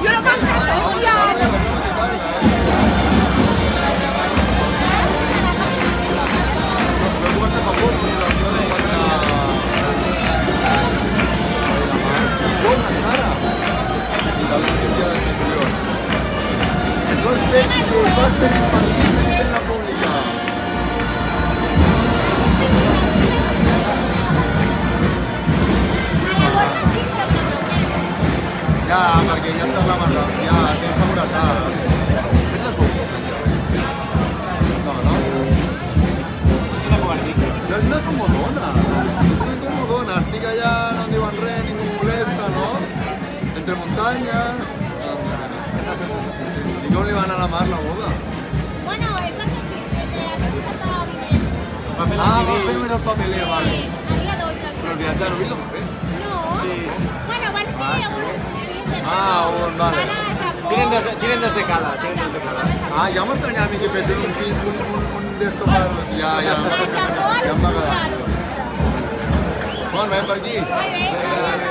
Jo la pancada, hòstia! Ja, perquè ja està la merda, ja tens seguretat. Fes la sopa. No, no? És una comodona. És una comodona. Estic allà, no em diuen res, ningú em molesta, no? Entre muntanyes. I com li va anar a la mar, la boda? Bueno, es la certificada dinero. Va fer una família, vale. A día 12. Però el viatge a Rubí no va fer. No. Bueno, van a ser Ah, un, vale. Tienen dos de cada. Ah, ja m'estranyava a mi que fessin un d'esto per... Ja em va quedar. Bon, veiem per aquí. Muy bien.